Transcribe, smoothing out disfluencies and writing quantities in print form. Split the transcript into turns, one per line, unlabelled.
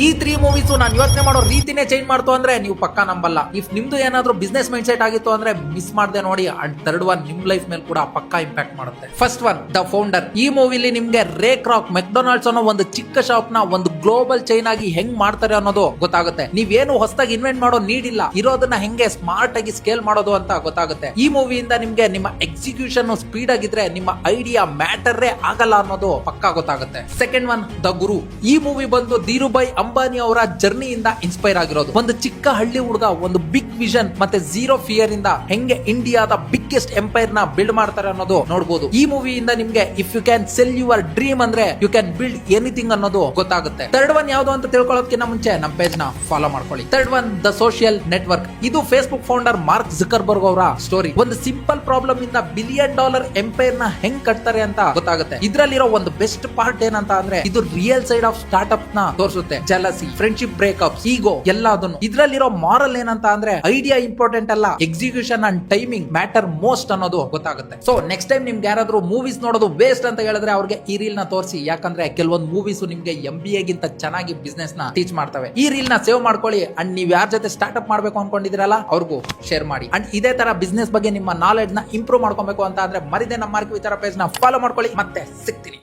ಈ 3 ಮೂವೀಸ್ ನಾನು ಯೋಚನೆ ಮಾಡೋ ರೀತಿನೇ ಚೇಂಜ್ ಮಾಡ್ತು ಅಂದ್ರೆ ನೀವು ಪಕ್ಕಾ ನಂಬಲ್ಲ. ಇಫ್ ನಿಮ್ದು ಏನಾದ್ರೂ ಬಿಸ್ನೆಸ್ ಮೈಂಡ್ ಸೆಟ್ ಆಗಿತ್ತು ಅಂದ್ರೆ ಮಿಸ್ ಮಾಡದೆ ನೋಡಿ. ಅಂಡ್ ಥರ್ಡ್ ಒನ್ ನಿಮ್ ಲೈಫ್ ಮೇಲೆ ಕೂಡ ಪಕ್ಕಾ ಇಂಪ್ಯಾಕ್ಟ್ ಮಾಡುತ್ತೆ. First one the founder. ಈ ಮೂವಿಲಿ ನಿಮ್ಗೆ ರೇ ಕ್ರಾಕ್ ಮೆಕ್ಡೊನಾಲ್ಡ್ಸ್ ಅನ್ನೋ ಒಂದು ಚಿಕ್ಕ ಶಾಪ್ ನ ಒಂದು ಗ್ಲೋಬಲ್ ಚೈನ್ ಆಗಿ ಹೆಂಗ್ ಮಾಡ್ತಾರೆ ಅನ್ನೋದು ಗೊತ್ತಾಗುತ್ತೆ. ನೀವೇನು ಹೊಸದಾಗಿ ಇನ್ವೆಂಟ್ ಮಾಡೋ ನೀಡಿಲ್ಲ, ಇರೋದನ್ನ ಹೆಂಗೆ ಸ್ಮಾರ್ಟ್ ಆಗಿ ಸ್ಕೇಲ್ ಮಾಡೋದು ಅಂತ ಗೊತ್ತಾಗುತ್ತೆ. ಈ ಮೂವಿಯಿಂದ ನಿಮ್ಗೆ ನಿಮ್ಮ ಎಕ್ಸಿಕ್ಯೂಷನ್ ಸ್ಪೀಡ್ ಆಗಿದ್ರೆ ನಿಮ್ಮ ಐಡಿಯಾ ಮ್ಯಾಟರೇ ಆಗಲ್ಲ ಅನ್ನೋದು ಪಕ್ಕಾ ಗೊತ್ತಾಗುತ್ತೆ. ಸೆಕೆಂಡ್ ಒನ್ ದ ಗುರು. ಈ ಮೂವಿ ಬಂದು ಧೀರುಭಾಯ್ ಅಂಬಾನಿ ಅವರ ಜರ್ನಿಯಿಂದ ಇನ್ಸ್ಪೈರ್ ಆಗಿರೋದು. ಒಂದು ಚಿಕ್ಕ ಹಳ್ಳಿ ಹುಡುಗ ಒಂದು ಬಿಗ್ ವಿಷನ್ ಮತ್ತೆ ಝೀರೋ ಫಿಯರ್ ಇಂದ ಹೆಂಗೆ ಇಂಡಿಯಾದ ಬಿಗ್ಗೆಸ್ಟ್ ಎಂಪೈರ್ ನ ಬಿಲ್ಡ್ ಮಾಡ್ತಾರೆ ಅನ್ನೋದು ನೋಡಬಹುದು. ಈ ಮೂವಿಯಿಂದ ನಿಮ್ಗೆ if you can sell your dream ಅಂದ್ರೆ ಯು ಕ್ಯಾನ್ ಬಿಲ್ಡ್ ಎನಿಥಿಂಗ್ ಅನ್ನೋದು ಗೊತ್ತಾಗುತ್ತೆ. ಥರ್ಡ್ ಒನ್ ಯಾವ್ದು ಅಂತ ತಿಳ್ಕೊಳ್ಳೋದಕ್ಕಿಂತ ಮುಂಚೆ ನಮ್ಮ ಪೇಜ್ ನ ಫಾಲೋ ಮಾಡ್ಕೊಳ್ಳಿ. Third one the social network. ಇದು ಫೇಸ್ಬುಕ್ ಫೌಂಡರ್ ಮಾರ್ಕ್ ಜುಕರ್ಬರ್ಗ್ ಅವರ ಸ್ಟೋರಿ. ಒಂದು ಸಿಂಪಲ್ ಪ್ರಾಬ್ಲಮ್ ಇಂದ $1 ಬಿಲಿಯನ್ ಎಂಪೈರ್ ನ ಹೆಂಗ್ ಕಟ್ತಾರೆ ಅಂತ ಗೊತ್ತಾಗುತ್ತೆ. ಇದ್ರಲ್ಲಿರೋ ಒಂದು ಬೆಸ್ಟ್ ಪಾರ್ಟ್ ಏನಂತ ಅಂದ್ರೆ ಇದು ರಿಯಲ್ ಸೈಡ್ ಆಫ್ ಸ್ಟಾರ್ಟ್ಅಪ್ ನ ತೋರಿಸುತ್ತೆ. ಜಲಸಿ, ಫ್ರೆಂಡ್ಶಿಪ್ ಬ್ರೇಕ್ಅಪ್ಸ್, ಈಗೋ ಎಲ್ಲದನ್ನು. ಇದ್ರಲ್ಲಿರೋ ಮಾರಲ್ ಏನಂತ ಅಂದ್ರೆ ಐಡಿಯಾ ಇಂಪಾರ್ಟೆಂಟ್ ಅಲ್ಲ, execution and timing matter most ಅನ್ನೋದು ಗೊತ್ತಾಗುತ್ತೆ. ಸೊ ನೆಕ್ಸ್ಟ್ ಟೈಮ್ ನಿಮ್ಗೆ ಯಾರಾದ್ರೂ ಮೂವೀಸ್ ನೋಡೋದು ವೇಸ್ಟ್ ಅಂತ ಹೇಳಿದ್ರೆ ಅವ್ರಿಗೆ ಈ ರೀಲ್ ನ ತೋರಿಸಿ. ಯಾಕಂದ್ರೆ ಕೆಲವೊಂದು ಮೂವೀಸ್ ನಿಮ್ಗೆ MBA ಗಿಂತ ಚೆನ್ನಾಗಿ ಬಿಸ್ನೆಸ್ ನ ಟೀಚ್ ಮಾಡ್ತವೆ. ಈ ರೀಲ್ ನ ಸೇವ್ ಮಾಡ್ಕೊಳ್ಳಿ. ಅಂಡ್ ನೀವ್ ಯಾರ ಜೊತೆ ಸ್ಟಾರ್ಟ್ಅಪ್ ಮಾಡ್ಬೇಕು ಅನ್ಕೊಂಡಿದಿರಲ್ಲ ಅವ್ರಿಗೂ ಶೇರ್ ಮಾಡಿ. ಅಂಡ್ ಇದೇ ತರ ಬಿಸ್ನೆಸ್ ಬಗ್ಗೆ ನಿಮ್ಮ ನಾಲೆಡ್ಜ್ ನ ಇಂಪ್ರೂವ್ ಮಾಡ್ಕೊಬೇಕು ಅಂತ ಅಂದ್ರೆ ಮರಿದೆ ನಮ್ಮ ಮಾರ್ಕ್ ವಿಚಾರ ಪೇಜ್ ನ ಫಾಲೋ ಮಾಡ್ಕೊಳ್ಳಿ. ಮತ್ತೆ ಸಿಗ್ತೀನಿ.